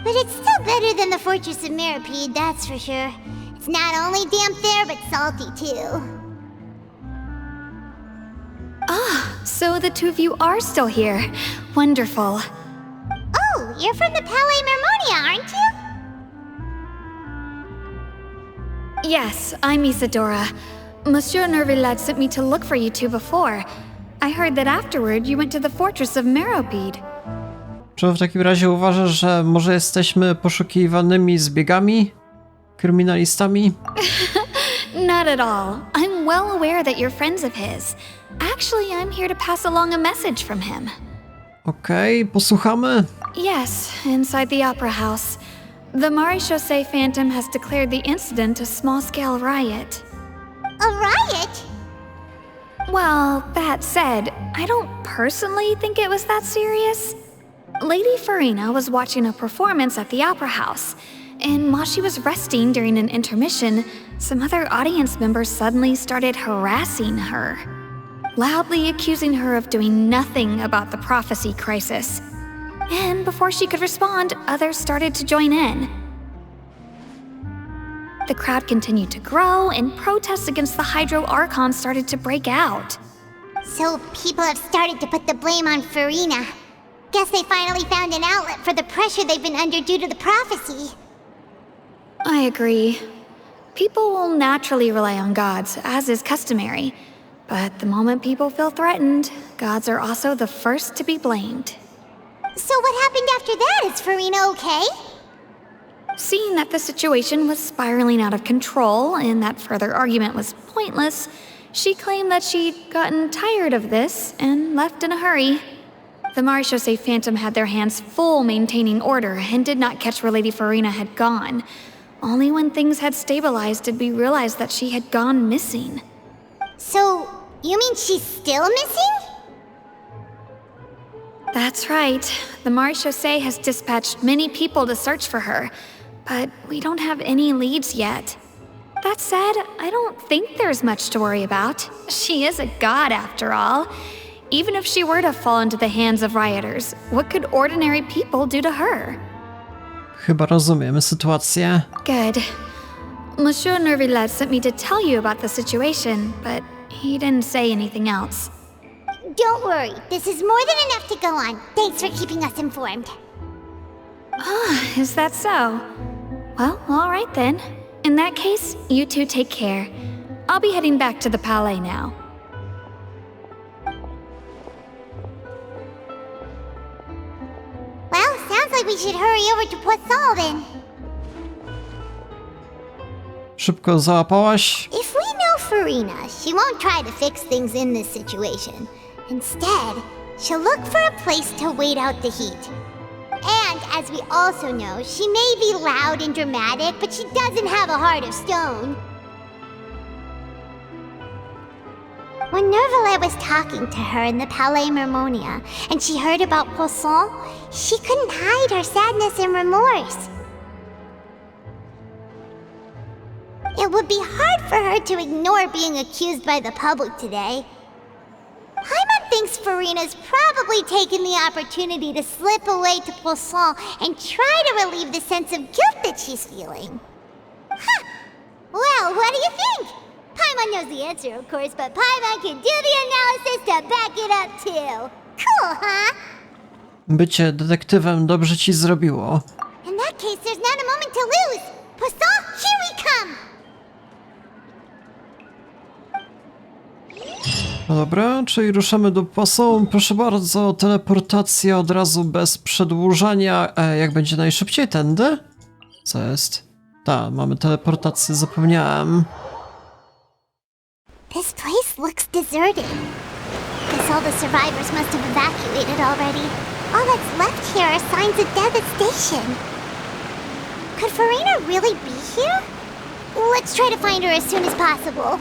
But it's still better than the Fortress of Meropide, that's for sure. It's not only damp there, but salty too. So the two of you are still here. Wonderful. Oh, you're from the Palais Mermonia, aren't you? Yes, I'm Isadora. Monsieur Nervillat sent me to look for you two before. I heard that afterward you went to the Fortress of Meropide. Czy w takim razie uważasz, że może jesteśmy poszukiwanymi zbiegami? Kryminalistami? Not at all. I'm well aware that you're friends of his. Actually, I'm here to pass along a message from him. Okej, posłuchamy. Yes, inside the Opera House. The Maréchaussée Phantom has declared the incident a small-scale riot. A riot? Well, that said, I don't personally think it was that serious. Lady Furinę was watching a performance at the Opera House, and while she was resting during an intermission, some other audience members suddenly started harassing her, loudly accusing her of doing nothing about the prophecy crisis. And before she could respond, others started to join in. The crowd continued to grow, and protests against the Hydro Archon started to break out. So people have started to put the blame on Furinę. Guess they finally found an outlet for the pressure they've been under due to the prophecy. I agree. People will naturally rely on gods, as is customary. But the moment people feel threatened, gods are also the first to be blamed. So what happened after that? Is Furinę okay? Seeing that the situation was spiraling out of control and that further argument was pointless, she claimed that she'd gotten tired of this and left in a hurry. The Maréchaussée Phantom had their hands full maintaining order and did not catch where Lady Furinę had gone. Only when things had stabilized did we realize that she had gone missing. So, you mean she's still missing? That's right. The Maréchaussée has dispatched many people to search for her, but we don't have any leads yet. That said, I don't think there's much to worry about. She is a god after all. Even if she were to fall into the hands of rioters, what could ordinary people do to her? Chyba rozumiemy sytuację. Good. Monsieur Nervillat sent me to tell you about the situation, but he didn't say anything else. Don't worry, this is more than enough to go on. Thanks for keeping us informed. Is that so? Well, all right then. In that case, you two take care. I'll be heading back to the palais now. Well, sounds like we should hurry over to Poisson then. Szybko załapałaś? If we know Furinę, she won't try to fix things in this situation. Instead, she'll look for a place to wait out the heat. And, as we also know, she may be loud and dramatic, but she doesn't have a heart of stone. When Nervalet was talking to her in the Palais Mermonia, and she heard about Poisson, she couldn't hide her sadness and remorse. It would be hard for her to ignore being accused by the public today. Paimon thinks Furinã's probably taken the opportunity to slip away to Poisson and try to relieve the sense of guilt that she's feeling. Huh! Well, what do you think? Paimon knows the answer, of course, but Paimon can do the analysis to back it up too. Cool, huh? Bycie detektywem dobrze ci zrobiło. In that case, there's not a moment to lose. Poisson, here we come! No dobra, czyli ruszamy do Poisson. Proszę bardzo, teleportacja od razu bez przedłużania. Jak będzie najszybciej? Tędy? Co jest? Tak, mamy teleportację, zapomniałem. This place looks deserted. Guess all the survivors must have evacuated already. All that's left here are signs of devastation. Could Furinę really be here? Let's try to find her as soon as possible.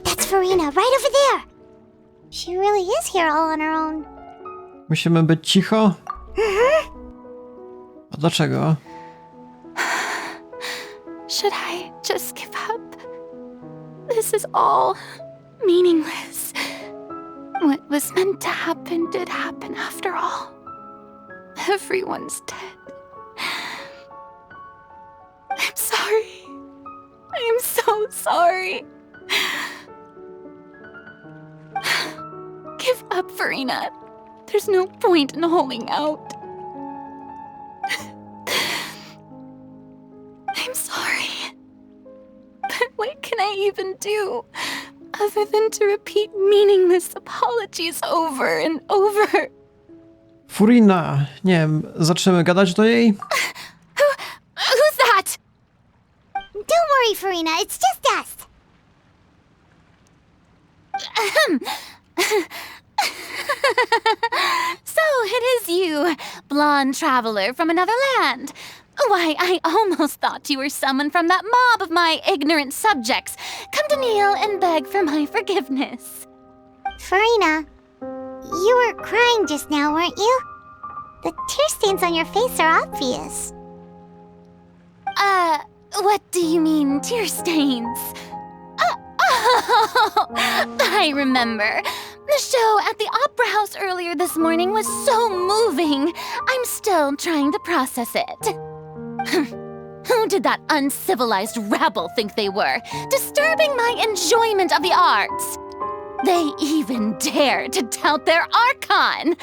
That's Furinę, right over there. She really is here all on her own. Musimy być cicho? A dlaczego? Should I just give up? This is all meaningless. What was meant to happen did happen after all. Everyone's dead. I'm sorry. I'm so sorry. Give up, Furinę. There's no point in holding out. I'm sorry. But what can I even do other than to repeat meaningless apologies over and over? Furinę, nie wiem, zaczniemy gadać do niej? Who's that? Don't worry, Furinę, it's just us. So it is you, blonde traveler from another land. Why, I almost thought you were someone from that mob of my ignorant subjects, come to kneel and beg for my forgiveness. Furinę, you were crying just now, weren't you? The tear stains on your face are obvious. What do you mean, tear stains? Oh, I remember. The show at the Opera House earlier this morning was so moving. I'm still trying to process it. Who did that uncivilized rabble think they were, disturbing my enjoyment of the arts? They even dare to tout their archon.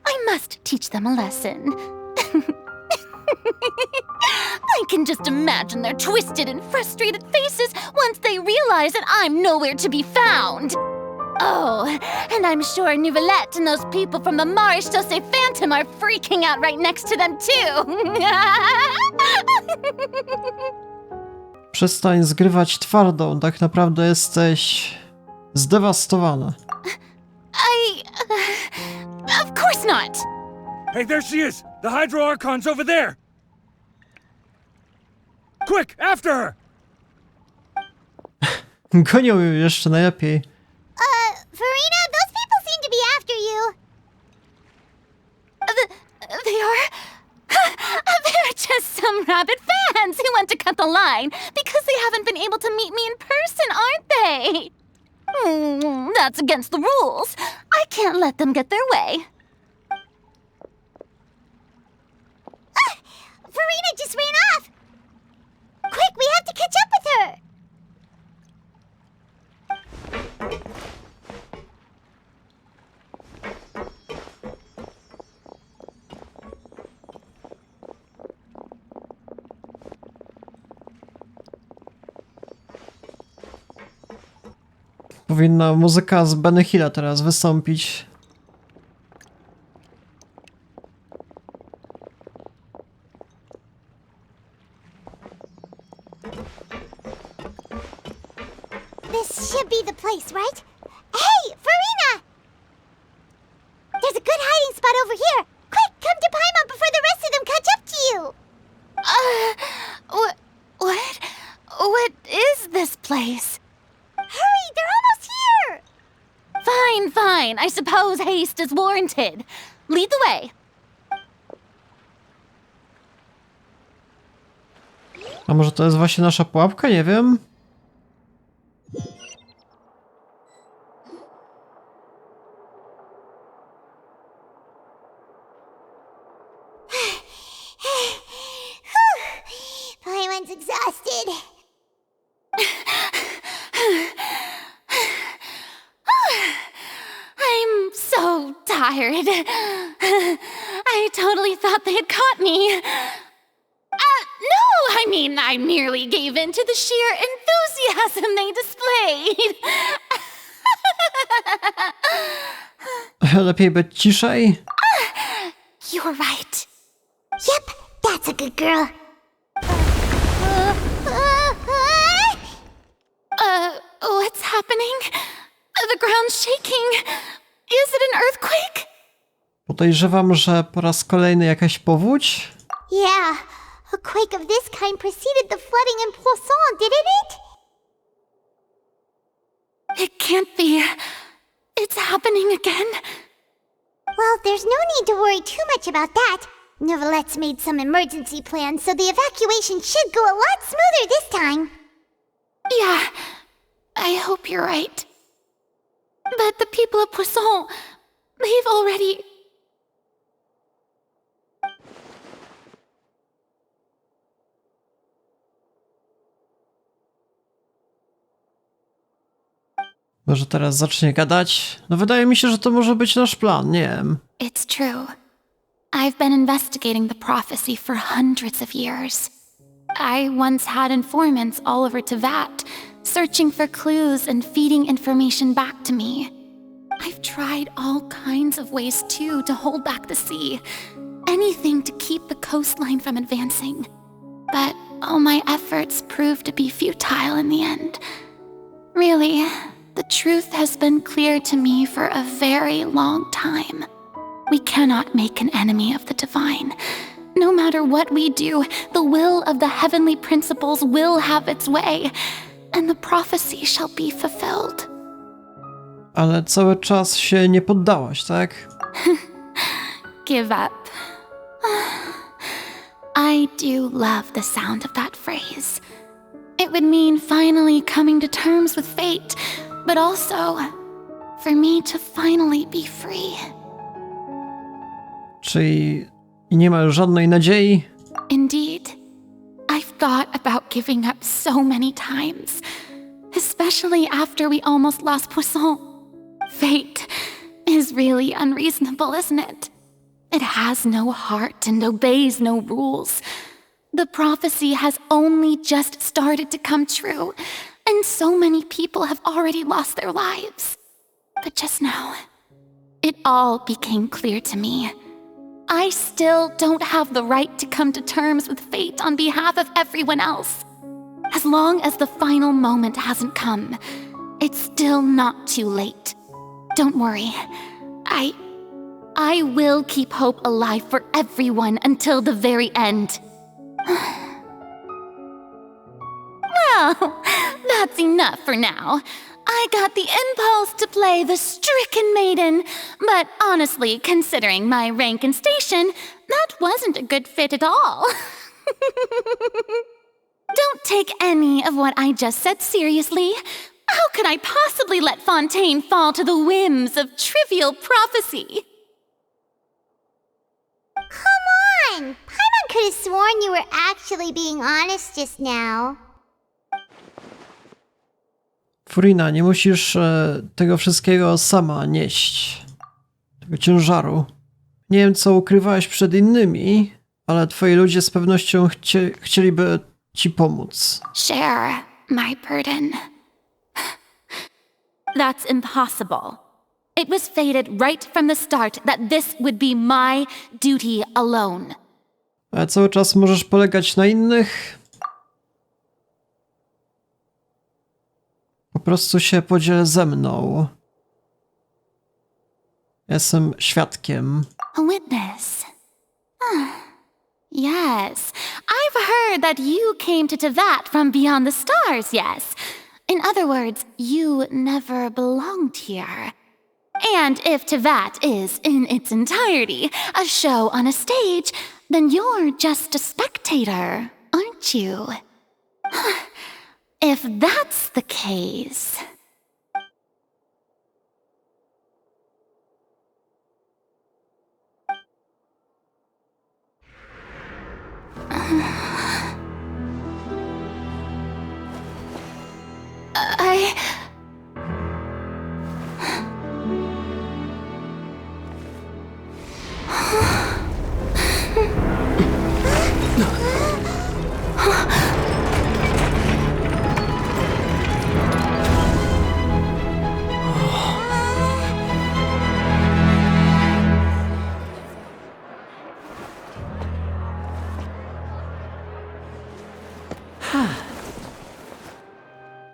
I must teach them a lesson. I can just imagine their twisted and frustrated faces once they realize that I'm nowhere to be found. Oh, and I'm sure Nouvellette and those people from the Maréchaussée Phantom are freaking out right next to them too. Przestań zgrywać twardą, tak naprawdę jesteś zdewastowana. Of course not. Hey, there she is! The Hydro Archon's over there! Quick, after her! Gonią ją jeszcze najlepiej. Furinę, those people seem to be after you. They are... They're just some rabid fans who want to cut the line because they haven't been able to meet me in person, aren't they? That's against the rules. I can't let them get their way. Furinę just ran off! Quick, we have to catch up with her! Powinna muzyka z Benny Hilla teraz wystąpić. This should be the place, right? Hey, Furinę! There's a good hiding spot over here. Quick, come to Paimon before the rest of them catch up to you. What is this place? Hurry, they're almost here. Fine. I suppose haste is warranted. Lead the way. A może to jest właśnie nasza pułapka? Nie wiem. Paimon's exhausted. I'm so tired. I totally thought they had caught me. No, I mean, I merely gave in to the sheer enthusiasm they displayed. Lepiej być ciszej. You're right. Yep, that's a good girl. What's happening? The ground's shaking. Is it an earthquake? Podejrzewam, że po raz kolejny jakaś powódź. Yeah, a quake of this kind preceded the flooding in Poisson, didn't it? It can't be. It's happening again. Well, there's no need to worry too much about that. Novelette's made some emergency plans, so the evacuation should go a lot smoother this time. Yeah, I hope you're right. But the people of Poisson, they've already... Może teraz zacznie gadać? No wydaje mi się, że to może być nasz plan, nie wiem. It's true. I've been investigating the prophecy for hundreds of years. I once had informants all over Tevat, searching for clues and feeding information back to me. I've tried all kinds of ways too to hold back the sea. Anything to keep the coastline from advancing. But all my efforts proved to be futile in the end. Really, the truth has been clear to me for a very long time. We cannot make an enemy of the divine. No matter what we do, the will of the heavenly principles will have its way, and the prophecy shall be fulfilled. Ale cały czas się nie poddałaś, tak? Give up. I do love the sound of that phrase. It would mean finally coming to terms with fate, but also for me to finally be free. Czyli nie ma już żadnej nadziei? Indeed. I've thought about giving up so many times, especially after we almost lost Poisson. Fate is really unreasonable, isn't it? It has no heart and obeys no rules. The prophecy has only just started to come true, and so many people have already lost their lives. But just now, it all became clear to me. I still don't have the right to come to terms with fate on behalf of everyone else. As long as the final moment hasn't come, it's still not too late. Don't worry. I will keep hope alive for everyone until the very end. Well, that's enough for now. I got the impulse to play the stricken maiden, but honestly, considering my rank and station, that wasn't a good fit at all. Don't take any of what I just said seriously. How could I possibly let Fontaine fall to the whims of trivial prophecy? Come on! Paimon could have sworn you were actually being honest just now. Furina, nie musisz tego wszystkiego sama nieść. Tego ciężaru. Nie wiem, co ukrywałeś przed innymi, ale twoi ludzie z pewnością chcieliby ci pomóc. Share my burden. That's impossible. It was fated right from the start that this would be my duty alone. Ale cały czas możesz polegać na innych. Po prostu się podziel ze mną. Jestem świadkiem. A witness. Yes, I've heard that you came to Tevat from beyond the stars, yes. In other words, you never belonged here. And if Tevat is, in its entirety, a show on a stage, then you're just a spectator, aren't you? If that's the case...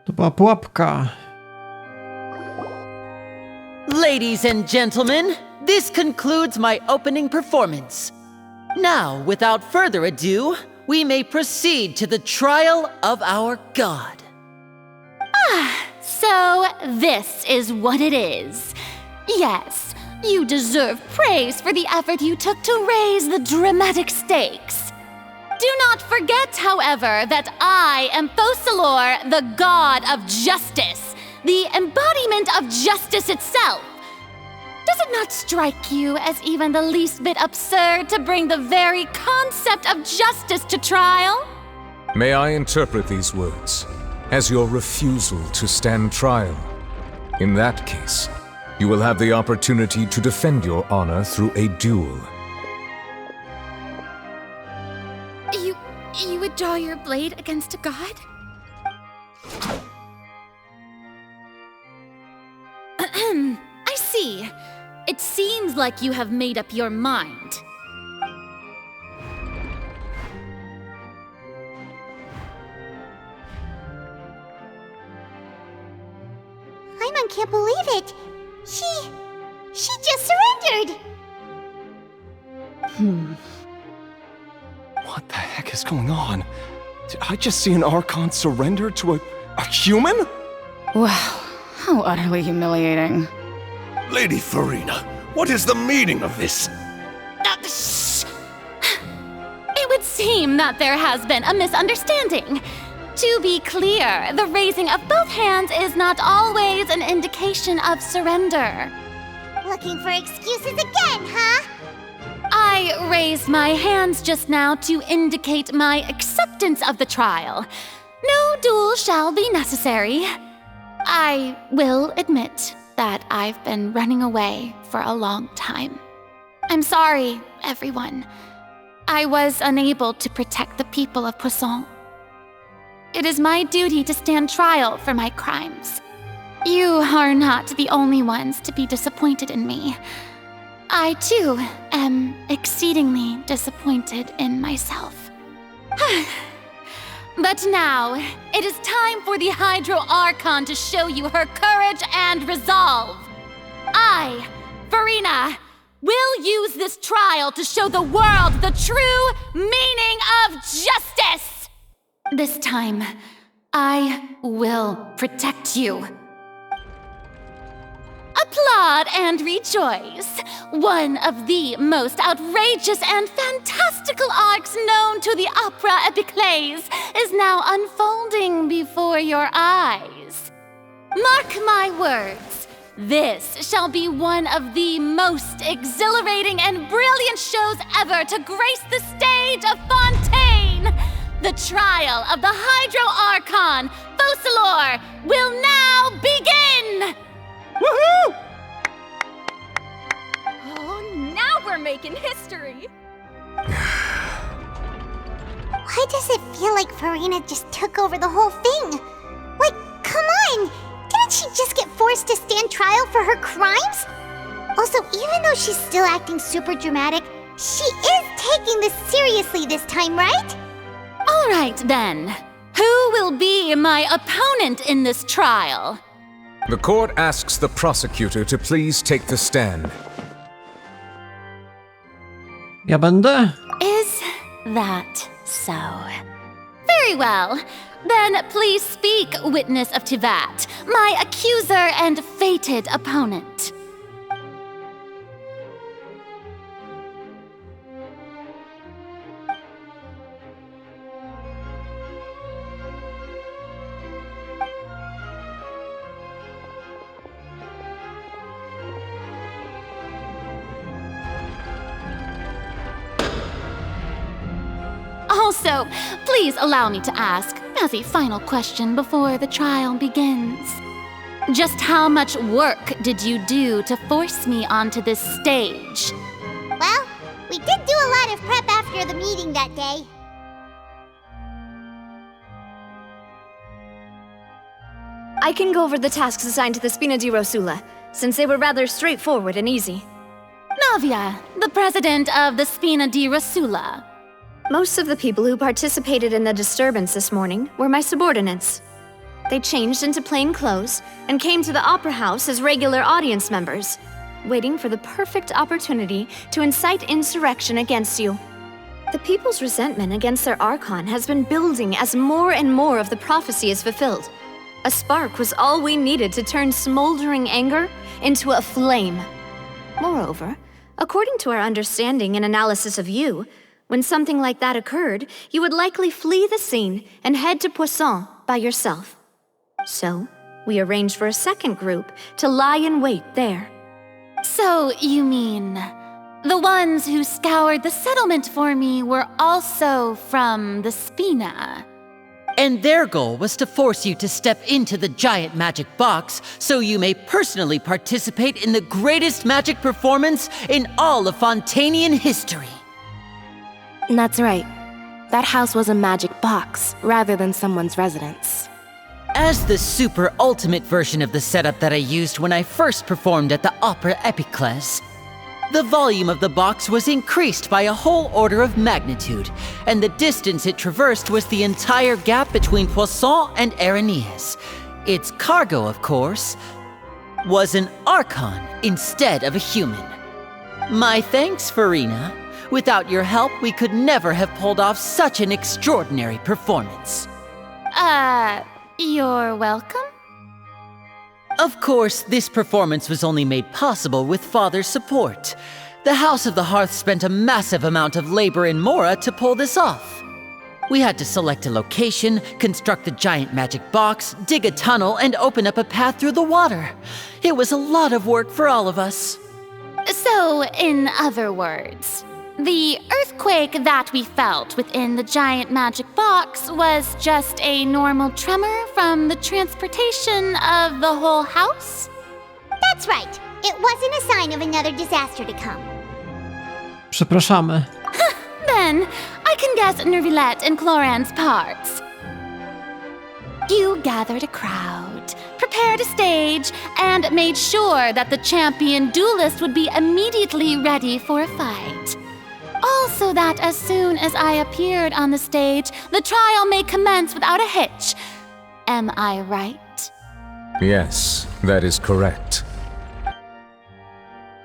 To była pułapka. Ladies and gentlemen, this concludes my opening performance. Now, without further ado, we may proceed to the trial of our god. So, this is what it is. Yes, you deserve praise for the effort you took to raise the dramatic stakes. Do not forget, however, that I am Fosalor, the god of justice, the embodiment of justice itself. Does it not strike you as even the least bit absurd to bring the very concept of justice to trial? May I interpret these words as your refusal to stand trial? In that case, you will have the opportunity to defend your honor through a duel. You would draw your blade against a god? I see. It seems like you have made up your mind. Paimon can't believe it. She just surrendered. What the heck is going on? Did I just see an Archon surrender to a human? Wow, how utterly humiliating. Lady Furinę, what is the meaning of this? It would seem that there has been a misunderstanding. To be clear, the raising of both hands is not always an indication of surrender. Looking for excuses again, huh? I raised my hands just now to indicate my acceptance of the trial. No duel shall be necessary. I will admit that I've been running away for a long time. I'm sorry, everyone. I was unable to protect the people of Poisson. It is my duty to stand trial for my crimes. You are not the only ones to be disappointed in me. I, too, am exceedingly disappointed in myself. But now, it is time for the Hydro Archon to show you her courage and resolve. I, Furinę, will use this trial to show the world the true meaning of justice! This time, I will protect you. Applaud and rejoice! One of the most outrageous and fantastical arcs known to the opera epiclese is now unfolding before your eyes. Mark my words, this shall be one of the most exhilarating and brilliant shows ever to grace the stage of Fontaine! The trial of the Hydro Archon, Focalor, will now begin! Woohoo! Oh, now we're making history! Why does it feel like Furina just took over the whole thing? Like, come on! Didn't she just get forced to stand trial for her crimes? Also, even though she's still acting super dramatic, she is taking this seriously this time, right? All right, then. Who will be my opponent in this trial? The court asks the prosecutor to please take the stand. Ja będę? Is that so? Very well. Then please speak, witness of Tivat, my accuser and fated opponent. Also, please allow me to ask, as a final question before the trial begins. Just how much work did you do to force me onto this stage? Well, we did do a lot of prep after the meeting that day. I can go over the tasks assigned to the Spina di Rosula, since they were rather straightforward and easy. Navia, the president of the Spina di Rosula. Most of the people who participated in the disturbance this morning were my subordinates. They changed into plain clothes and came to the Opera House as regular audience members, waiting for the perfect opportunity to incite insurrection against you. The people's resentment against their Archon has been building as more and more of the prophecy is fulfilled. A spark was all we needed to turn smoldering anger into a flame. Moreover, according to our understanding and analysis of you, when something like that occurred, you would likely flee the scene and head to Poisson by yourself. So, we arranged for a second group to lie in wait there. So, you mean, the ones who scoured the settlement for me were also from the Spina? And their goal was to force you to step into the giant magic box so you may personally participate in the greatest magic performance in all of Fontanian history. That's right. That house was a magic box, rather than someone's residence. As the super ultimate version of the setup that I used when I first performed at the Opera Epiclese, the volume of the box was increased by a whole order of magnitude, and the distance it traversed was the entire gap between Poisson and Areneas. Its cargo, of course, was an Archon instead of a human. My thanks, Furinę. Without your help, we could never have pulled off such an extraordinary performance. You're welcome? Of course, this performance was only made possible with Father's support. The House of the Hearth spent a massive amount of labor in Mora to pull this off. We had to select a location, construct a giant magic box, dig a tunnel, and open up a path through the water. It was a lot of work for all of us. So, in other words, the earthquake that we felt within the giant magic box was just a normal tremor from the transportation of the whole house? That's right. It wasn't a sign of another disaster to come. Przepraszamy. Then, I can guess Nervilette and Cloran's parts. You gathered a crowd, prepared a stage, and made sure that the champion duelist would be immediately ready for a fight. Also that as soon as I appeared on the stage, the trial may commence without a hitch. Am I right? Yes, that is correct.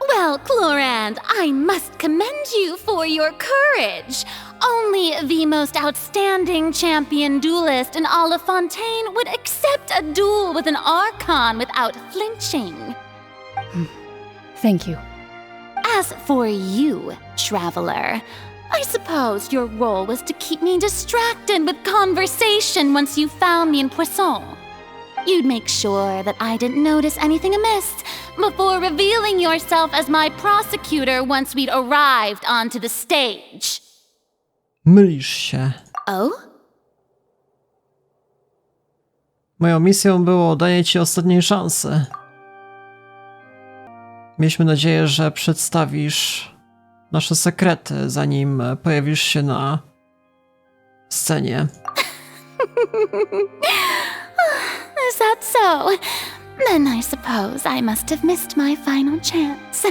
Well, Cloran, I must commend you for your courage. Only the most outstanding champion duelist in all of Fontaine would accept a duel with an Archon without flinching. Thank you. As for you, Traveler, I suppose your role was to keep me distracted with conversation once you found me in Poisson. You'd make sure that I didn't notice anything amiss before revealing yourself as my prosecutor once we'd arrived onto the stage. Mylisz się. Oh? Moją misją było danie ci ostatniej szansy. Mieliśmy nadzieję, że przedstawisz nasze sekrety, zanim pojawisz się na scenie. Is that so? Then I suppose I must have missed my final chance.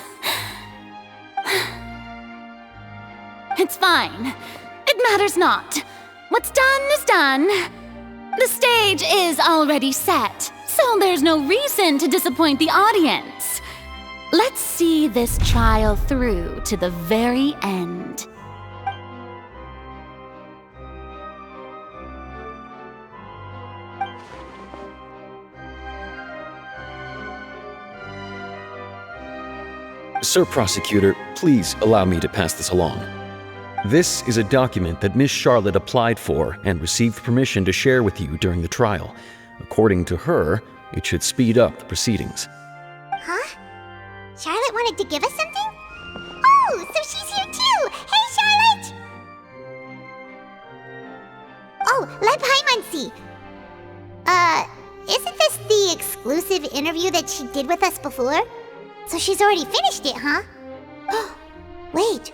It's fine. It matters not. What's done is done. The stage is already set, so there's no reason to disappoint the audience. Let's see this trial through to the very end. Sir Prosecutor, please allow me to pass this along. This is a document that Miss Charlotte applied for and received permission to share with you during the trial. According to her, it should speed up the proceedings. Huh? Charlotte wanted to give us something? Oh, so she's here too! Hey, Charlotte! Oh, let Paimon see. Isn't this the exclusive interview that she did with us before? So she's already finished it, huh? Wait,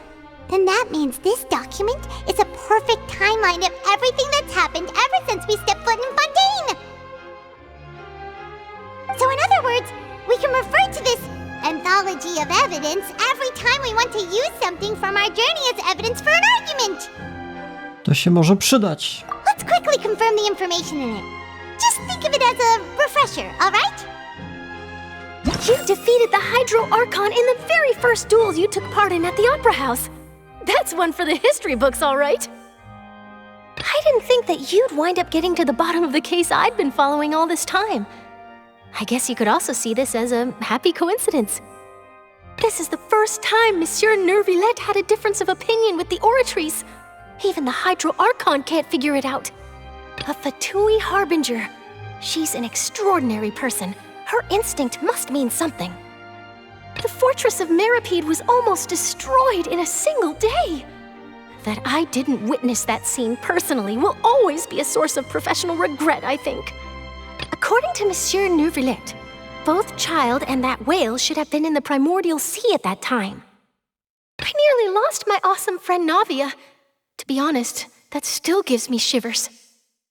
then that means this document is a perfect timeline of everything that's happened ever since we stepped foot in Fontaine! So in other words, we can refer to this anthology of evidence every time we want to use something from our journey as evidence for an argument! To się może przydać. Let's quickly confirm the information in it. Just think of it as a refresher, alright? You defeated the Hydro Archon in the very first duel you took part in at the Opera House. That's one for the history books, all right. I didn't think that you'd wind up getting to the bottom of the case I'd been following all this time. I guess you could also see this as a happy coincidence. This is the first time Monsieur Nervillette had a difference of opinion with the Oratrice. Even the Hydro Archon can't figure it out. A Fatui Harbinger. She's an extraordinary person. Her instinct must mean something. The fortress of Meripede was almost destroyed in a single day. That I didn't witness that scene personally will always be a source of professional regret, I think. According to Monsieur Nervillette, both Child and that whale should have been in the primordial sea at that time. I nearly lost my awesome friend Navia. To be honest, that still gives me shivers.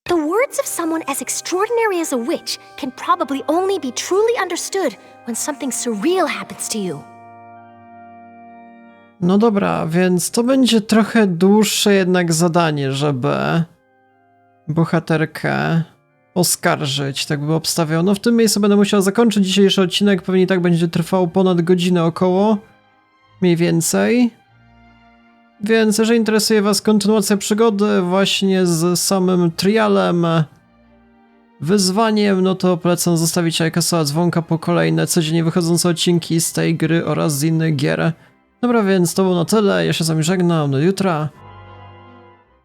The words of someone as extraordinary as a witch can probably only be truly understood when something surreal happens to you. No dobra, więc to będzie trochę dłuższe jednak zadanie, żeby bohaterkę oskarżyć, tak by obstawiał. No w tym miejscu będę musiał zakończyć dzisiejszy odcinek, pewnie i tak będzie trwał ponad godzinę około, mniej więcej. Więc jeżeli interesuje was kontynuacja przygody właśnie z samym trialem, wyzwaniem, no to polecam zostawić lajka, dzwonka po kolejne codziennie wychodzące odcinki z tej gry oraz z innych gier. Dobra, więc to było na tyle, ja się z wami żegnam, do jutra.